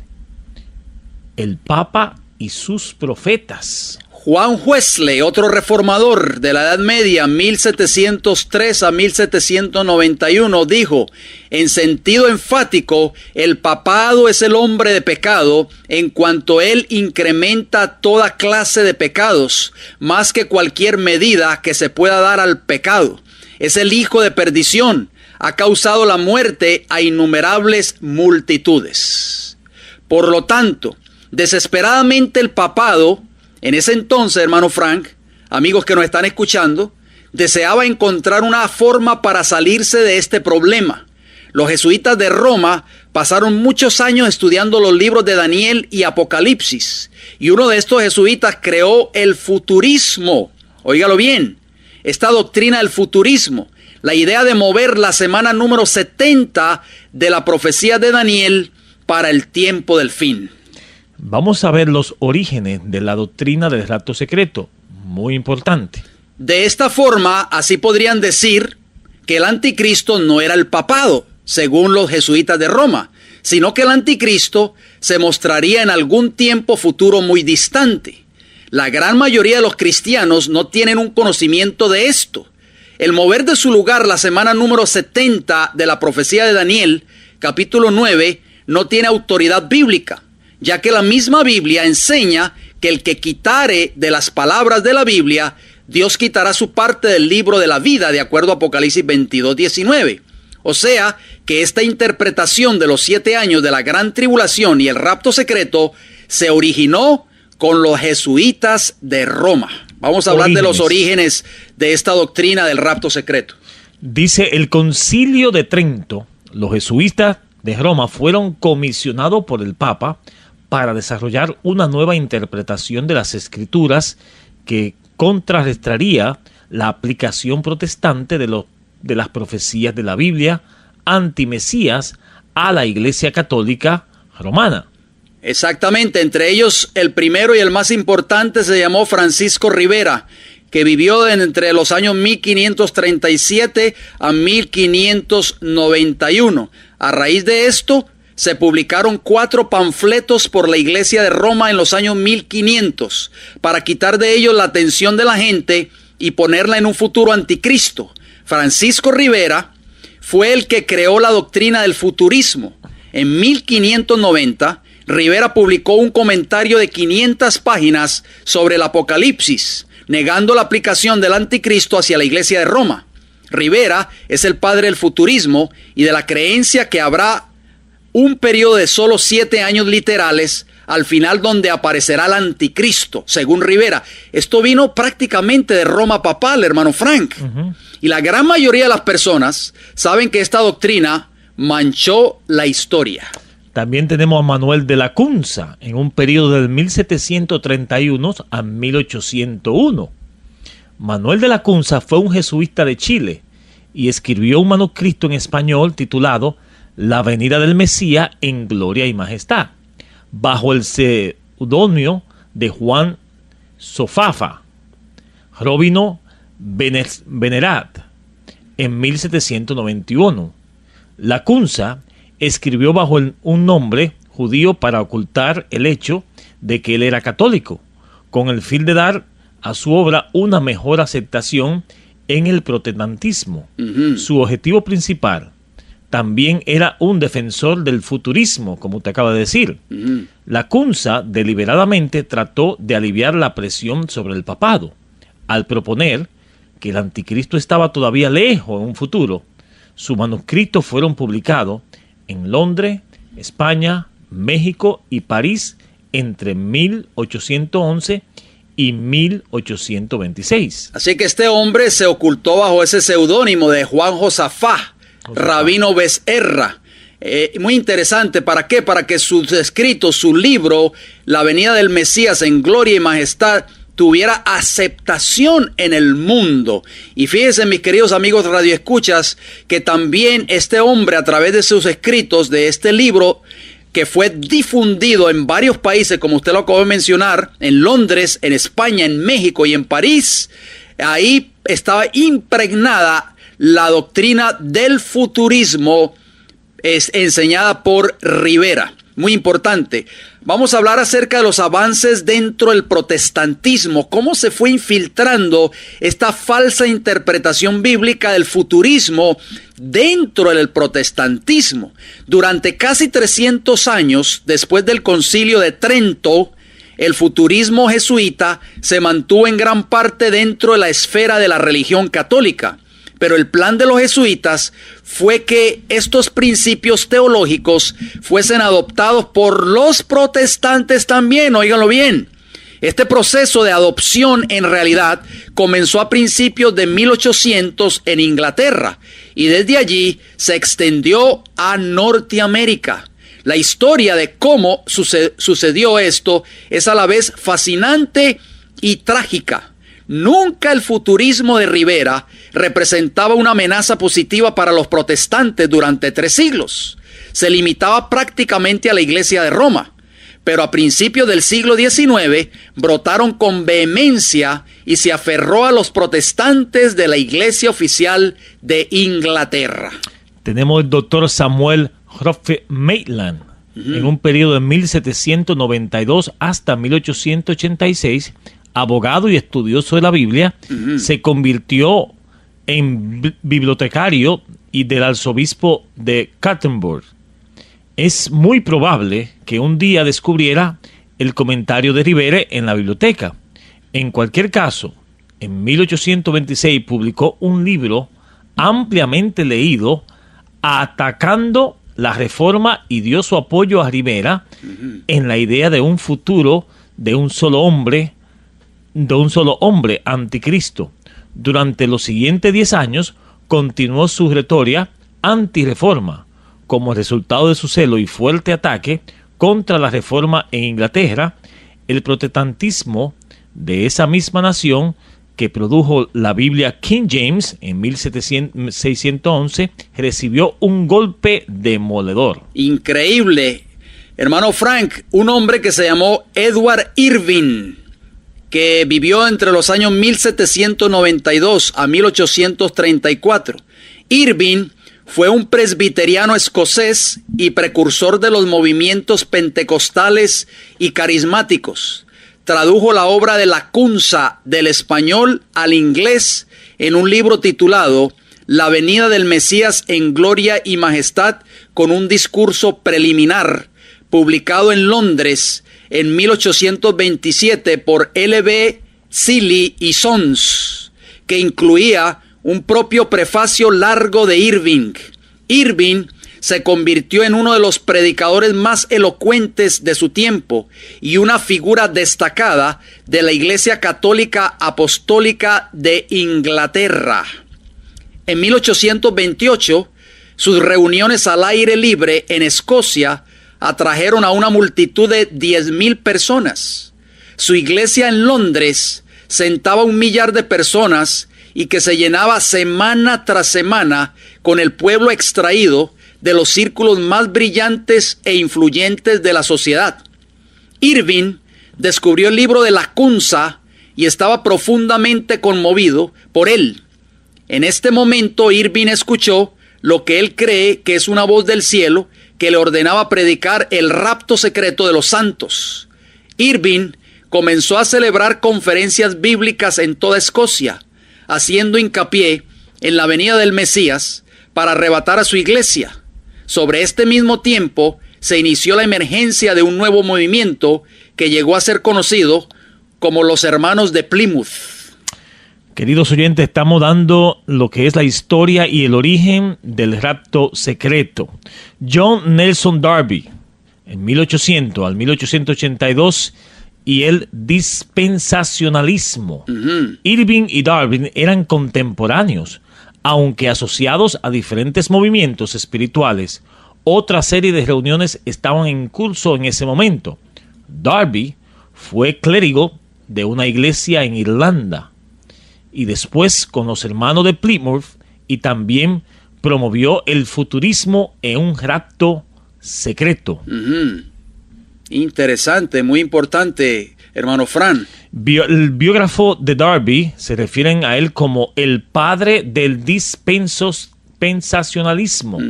el Papa y sus profetas. Juan Wesley, otro reformador de la Edad Media, 1703 a 1791, dijo en sentido enfático: el papado es el hombre de pecado en cuanto él incrementa toda clase de pecados, más que cualquier medida que se pueda dar al pecado. Es el hijo de perdición, ha causado la muerte a innumerables multitudes. Por lo tanto, desesperadamente el papado, en ese entonces, hermano Frank, amigos que nos están escuchando, deseaba encontrar una forma para salirse de este problema. Los jesuitas de Roma pasaron muchos años estudiando los libros de Daniel y Apocalipsis, y uno de estos jesuitas creó el futurismo. Óigalo bien, esta doctrina del futurismo, la idea de mover la semana número 70 de la profecía de Daniel para el tiempo del fin. Vamos a ver los orígenes de la doctrina del rapto secreto, muy importante. De esta forma, así podrían decir que el anticristo no era el papado, según los jesuitas de Roma, sino que el anticristo se mostraría en algún tiempo futuro muy distante. La gran mayoría de los cristianos no tienen un conocimiento de esto. El mover de su lugar la semana número 70 de la profecía de Daniel, capítulo 9, no tiene autoridad bíblica, ya que la misma Biblia enseña que el que quitare de las palabras de la Biblia, Dios quitará su parte del libro de la vida, de acuerdo a Apocalipsis 22:19. O sea, que esta interpretación de los 7 años de la gran tribulación y el rapto secreto se originó con los jesuitas de Roma. Vamos a hablar de los orígenes de esta doctrina del rapto secreto. Dice el Concilio de Trento: los jesuitas de Roma fueron comisionados por el Papa para desarrollar una nueva interpretación de las Escrituras que contrarrestaría la aplicación protestante de las profecías de la Biblia antimesías a la Iglesia Católica Romana. Exactamente, entre ellos el primero y el más importante se llamó Francisco Rivera, que vivió entre los años 1537 a 1591. A raíz de esto, se publicaron 4 panfletos por la Iglesia de Roma en los años 1500 para quitar de ellos la atención de la gente y ponerla en un futuro anticristo. Francisco Rivera fue el que creó la doctrina del futurismo. En 1590, Rivera publicó un comentario de 500 páginas sobre el Apocalipsis, negando la aplicación del anticristo hacia la Iglesia de Roma. Rivera es el padre del futurismo y de la creencia que habrá un periodo de solo 7 años literales al final donde aparecerá el anticristo, según Rivera. Esto vino prácticamente de Roma papal, hermano Frank. Y la gran mayoría de las personas saben que esta doctrina manchó la historia. También tenemos a Manuel de Lacunza en un periodo del 1731 a 1801. Manuel de Lacunza fue un jesuita de Chile y escribió un manuscrito en español titulado La venida del Mesías en gloria y majestad, bajo el seudónimo de Juan Sofafa Robino Venerat en 1791. Lacunza escribió bajo un nombre judío para ocultar el hecho de que él era católico, con el fin de dar a su obra una mejor aceptación en el protestantismo. Su objetivo principal también era un defensor del futurismo, como te acaba de decir. Lacunza deliberadamente trató de aliviar la presión sobre el papado, al proponer que el anticristo estaba todavía lejos en un futuro. Sus manuscritos fueron publicados en Londres, España, México y París entre 1811 y 1826. Así que este hombre se ocultó bajo ese seudónimo de Juan Josafá Rabino Becerra. Muy interesante. ¿Para qué? Para que sus escritos, su libro, La venida del Mesías en gloria y majestad, tuviera aceptación en el mundo. Y fíjense, mis queridos amigos radioescuchas, que también este hombre, a través de sus escritos de este libro, que fue difundido en varios países, como usted lo acabó de mencionar, en Londres, en España, en México y en París, ahí estaba impregnada la doctrina del futurismo enseñada por Rivera. Muy importante. Vamos a hablar acerca de los avances dentro del protestantismo, cómo se fue infiltrando esta falsa interpretación bíblica del futurismo dentro del protestantismo. Durante casi 300 años, después del Concilio de Trento, el futurismo jesuita se mantuvo en gran parte dentro de la esfera de la religión católica. Pero el plan de los jesuitas fue que estos principios teológicos fuesen adoptados por los protestantes también, óiganlo bien. Este proceso de adopción en realidad comenzó a principios de 1800 en Inglaterra y desde allí se extendió a Norteamérica. La historia de cómo sucedió esto es a la vez fascinante y trágica. Nunca el futurismo de Rivera representaba una amenaza positiva para los protestantes durante 3 siglos. Se limitaba prácticamente a la Iglesia de Roma, pero a principios del siglo XIX brotaron con vehemencia y se aferró a los protestantes de la Iglesia oficial de Inglaterra. Tenemos el doctor Samuel Hrophe Maitland. En un periodo de 1792 hasta 1886, abogado y estudioso de la Biblia, se convirtió en bibliotecario y del arzobispo de Canterbury. Es muy probable que un día descubriera el comentario de Rivera en la biblioteca. En cualquier caso, en 1826 publicó un libro ampliamente leído atacando la Reforma y dio su apoyo a Rivera en la idea de un futuro de un solo hombre anticristo. Durante los siguientes 10 años continuó su retórica antirreforma. Como resultado de su celo y fuerte ataque contra la reforma en Inglaterra, el protestantismo de esa misma nación que produjo la Biblia King James en 1611, recibió un golpe demoledor. Increíble. Hermano Frank, un hombre que se llamó Edward Irving, que vivió entre los años 1792 a 1834. Irving fue un presbiteriano escocés y precursor de los movimientos pentecostales y carismáticos. Tradujo la obra de Lacunza del español al inglés en un libro titulado La venida del Mesías en gloria y majestad, con un discurso preliminar, publicado en Londres en 1827 por L.B. Seeley y Sons, que incluía un propio prefacio largo de Irving. Irving se convirtió en uno de los predicadores más elocuentes de su tiempo y una figura destacada de la Iglesia Católica Apostólica de Inglaterra. En 1828, sus reuniones al aire libre en Escocia atrajeron a una multitud de 10,000 personas. Su iglesia en Londres sentaba 1 millar de personas y que se llenaba semana tras semana con el pueblo extraído de los círculos más brillantes e influyentes de la sociedad. Irving descubrió el libro de Lacunza y estaba profundamente conmovido por él. En este momento Irving escuchó lo que él cree que es una voz del cielo que le ordenaba predicar el rapto secreto de los santos. Irving comenzó a celebrar conferencias bíblicas en toda Escocia, haciendo hincapié en la venida del Mesías para arrebatar a su iglesia. Sobre este mismo tiempo se inició la emergencia de un nuevo movimiento que llegó a ser conocido como los Hermanos de Plymouth. Queridos oyentes, estamos dando lo que es la historia y el origen del rapto secreto. John Nelson Darby, en 1800 al 1882, y el dispensacionalismo. Irving y Darby eran contemporáneos, aunque asociados a diferentes movimientos espirituales. Otra serie de reuniones estaban en curso en ese momento. Darby fue clérigo de una iglesia en Irlanda y después con los hermanos de Plymouth, y también promovió el futurismo en un rapto secreto. Interesante, muy importante, hermano Fran. El biógrafo de Darby se refieren a él como el padre del dispensacionalismo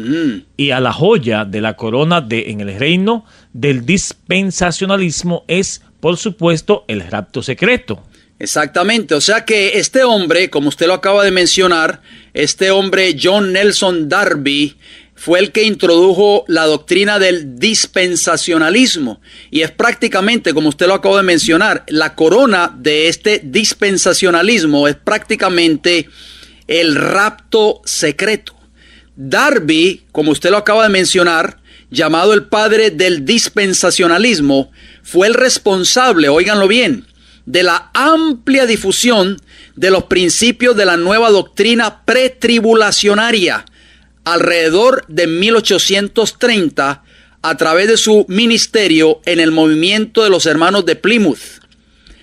y a la joya de la corona en el reino del dispensacionalismo es, por supuesto, el rapto secreto. Exactamente, o sea que este hombre, como usted lo acaba de mencionar, este hombre John Nelson Darby fue el que introdujo la doctrina del dispensacionalismo, y es prácticamente, como usted lo acaba de mencionar, la corona de este dispensacionalismo es prácticamente el rapto secreto. Darby, como usted lo acaba de mencionar, llamado el padre del dispensacionalismo, fue el responsable, óiganlo bien, de la amplia difusión de los principios de la nueva doctrina pretribulacionaria alrededor de 1830 a través de su ministerio en el movimiento de los hermanos de Plymouth.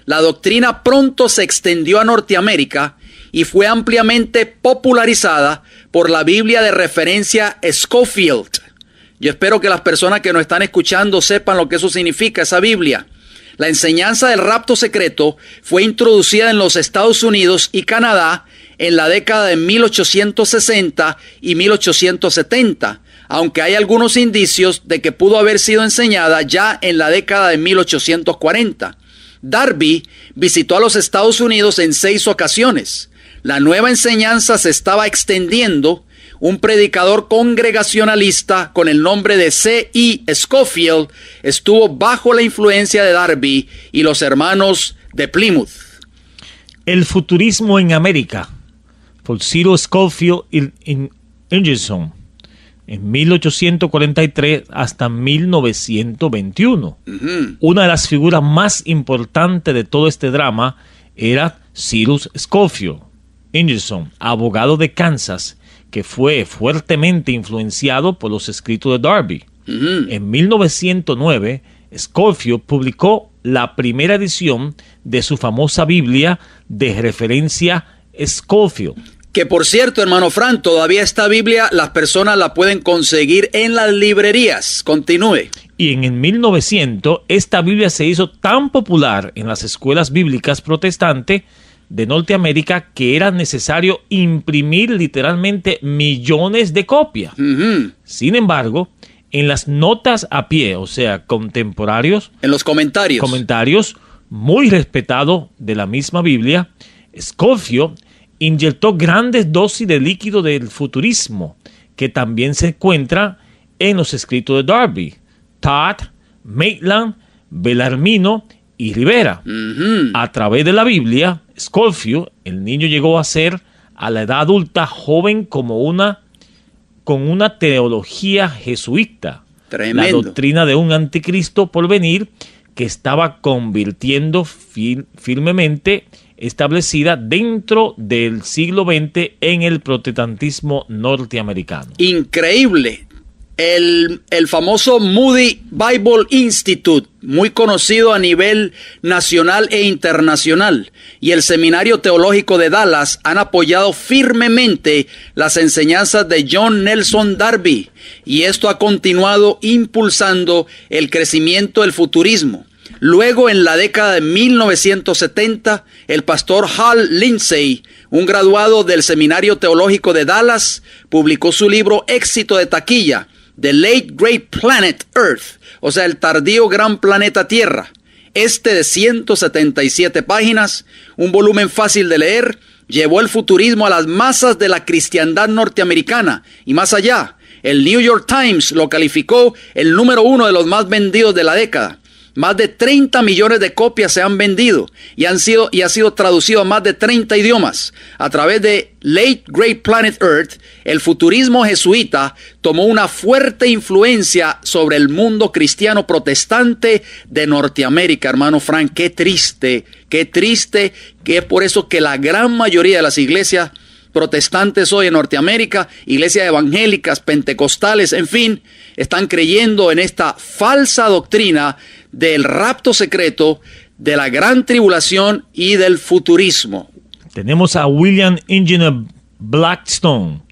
La doctrina pronto se extendió a Norteamérica y fue ampliamente popularizada por la Biblia de referencia Scofield. Yo espero que las personas que nos están escuchando sepan lo que eso significa, esa Biblia. La enseñanza del rapto secreto fue introducida en los Estados Unidos y Canadá en la década de 1860 y 1870, aunque hay algunos indicios de que pudo haber sido enseñada ya en la década de 1840. Darby visitó a los Estados Unidos en 6 ocasiones. La nueva enseñanza se estaba extendiendo. Un predicador congregacionalista con el nombre de C.E. Scofield estuvo bajo la influencia de Darby y los hermanos de Plymouth. El futurismo en América, por Cyril Scofield y Ingersoll, en 1843 hasta 1921. Una de las figuras más importantes de todo este drama era Cyril Scofield Ingersoll, abogado de Kansas, que fue fuertemente influenciado por los escritos de Darby. En 1909, Scofield publicó la primera edición de su famosa Biblia de referencia Scofield. Que por cierto, hermano Fran, todavía esta Biblia las personas la pueden conseguir en las librerías. Continúe. Y en el 1900, esta Biblia se hizo tan popular en las escuelas bíblicas protestantes de Norteamérica que era necesario imprimir literalmente millones de copias. Sin embargo, en las notas a pie, o sea, contemporáneos, en los comentarios muy respetados de la misma Biblia, Scofield inyectó grandes dosis de líquido del futurismo, que también se encuentra en los escritos de Darby, Todd, Maitland, Bellarmino y Rivera. A través de la Biblia, Scofield, el niño llegó a ser a la edad adulta joven con una teología jesuita. Tremendo. La doctrina de un anticristo por venir que estaba convirtiendo firmemente establecida dentro del siglo XX en el protestantismo norteamericano. Increíble. El famoso Moody Bible Institute, muy conocido a nivel nacional e internacional, y el Seminario Teológico de Dallas han apoyado firmemente las enseñanzas de John Nelson Darby, y esto ha continuado impulsando el crecimiento del futurismo. Luego, en la década de 1970, el pastor Hal Lindsey, un graduado del Seminario Teológico de Dallas, publicó su libro Éxito de taquilla, The Late Great Planet Earth, o sea, el tardío gran planeta Tierra. Este de 177 páginas, un volumen fácil de leer, llevó el futurismo a las masas de la cristiandad norteamericana y más allá. El New York Times lo calificó el número 1 de los más vendidos de la década. Más de 30 millones de copias se han vendido y ha sido traducido a más de 30 idiomas. A través de Late Great Planet Earth, el futurismo jesuita tomó una fuerte influencia sobre el mundo cristiano protestante de Norteamérica. Hermano Frank, qué triste, que es por eso que la gran mayoría de las iglesias protestantes hoy en Norteamérica, iglesias evangélicas, pentecostales, en fin, están creyendo en esta falsa doctrina del rapto secreto, de la gran tribulación y del futurismo. Tenemos a William Engineer Blackstone.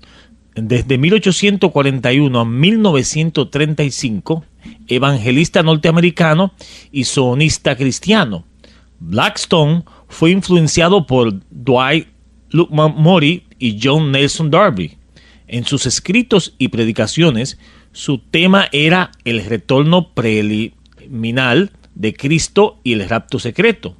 Desde 1841 a 1935, evangelista norteamericano y sonista cristiano. Blackstone fue influenciado por Dwight Luckman Moody y John Nelson Darby. En sus escritos y predicaciones, su tema era el retorno preliminar de Cristo y el rapto secreto.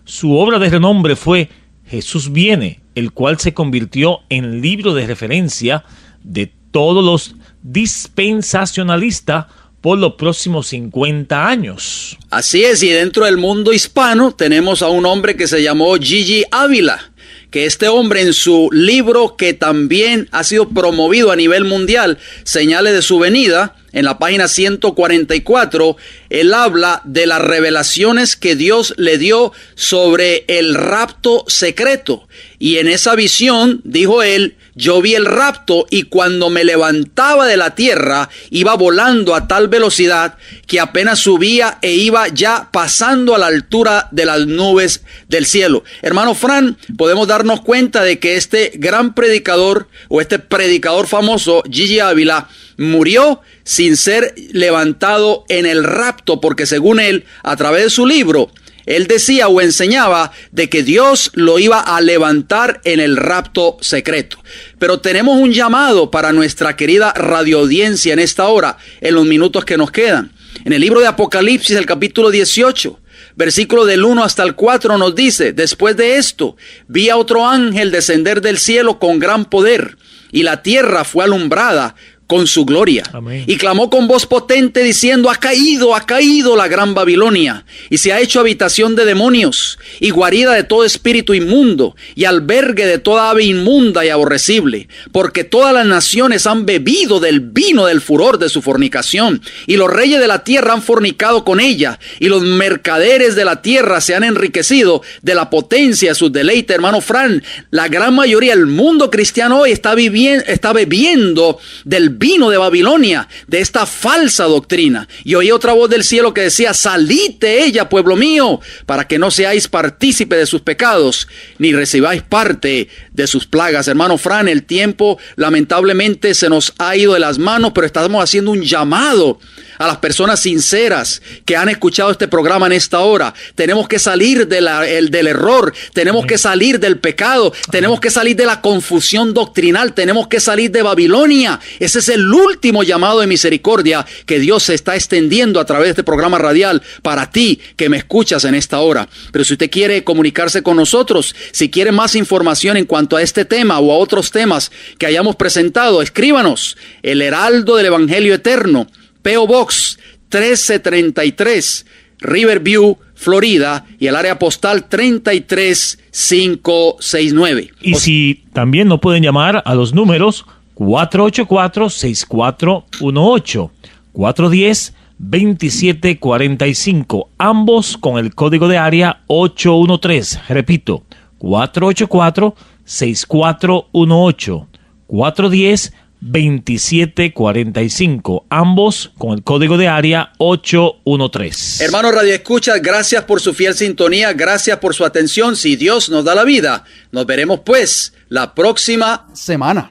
Su obra de renombre fue Jesús viene, el cual se convirtió en libro de referencia de todos los dispensacionalistas por los próximos 50 años. Así es, y dentro del mundo hispano tenemos a un hombre que se llamó Gigi Ávila, que este hombre en su libro, que también ha sido promovido a nivel mundial, Señales de su venida, en la página 144, él habla de las revelaciones que Dios le dio sobre el rapto secreto. Y en esa visión, dijo él, yo vi el rapto y cuando me levantaba de la tierra, iba volando a tal velocidad que apenas subía e iba ya pasando a la altura de las nubes del cielo. Hermano Fran, podemos darnos cuenta de que este gran predicador o este predicador famoso, Gigi Ávila, murió sin ser levantado en el rapto, porque según él, a través de su libro, él decía o enseñaba de que Dios lo iba a levantar en el rapto secreto. Pero tenemos un llamado para nuestra querida radioaudiencia en esta hora, en los minutos que nos quedan. En el libro de Apocalipsis, el capítulo 18, versículo del 1 hasta el 4 nos dice: después de esto, vi a otro ángel descender del cielo con gran poder, y la tierra fue alumbrada con su gloria. Amén. Y clamó con voz potente diciendo: ha caído la gran Babilonia, y se ha hecho habitación de demonios, y guarida de todo espíritu inmundo, y albergue de toda ave inmunda y aborrecible, porque todas las naciones han bebido del vino del furor de su fornicación, y los reyes de la tierra han fornicado con ella, y los mercaderes de la tierra se han enriquecido de la potencia de sus deleites. Hermano Fran, la gran mayoría del mundo cristiano hoy está bebiendo del vino de Babilonia, de esta falsa doctrina. Y oí otra voz del cielo que decía: salid de ella, pueblo mío, para que no seáis partícipe de sus pecados, ni recibáis parte de sus plagas. Hermano Fran, el tiempo lamentablemente se nos ha ido de las manos, pero estamos haciendo un llamado a las personas sinceras que han escuchado este programa en esta hora. Tenemos que salir del error, tenemos que salir del pecado, tenemos que salir de la confusión doctrinal, tenemos que salir de Babilonia. Ese es el último llamado de misericordia que Dios se está extendiendo a través de este programa radial para ti que me escuchas en esta hora. Pero si usted quiere comunicarse con nosotros, si quiere más información en cuanto a este tema o a otros temas que hayamos presentado, escríbanos: El Heraldo del Evangelio Eterno, P.O. Box 1333, Riverview, Florida, y el área postal 33569. Y si también nos pueden llamar a los números 484-6418, 410-2745, ambos con el código de área 813. Repito, 484-6418, 410-2745, ambos con el código de área 813. Hermanos Radio Escuchas, gracias por su fiel sintonía, gracias por su atención. Si Dios nos da la vida, nos veremos pues la próxima semana.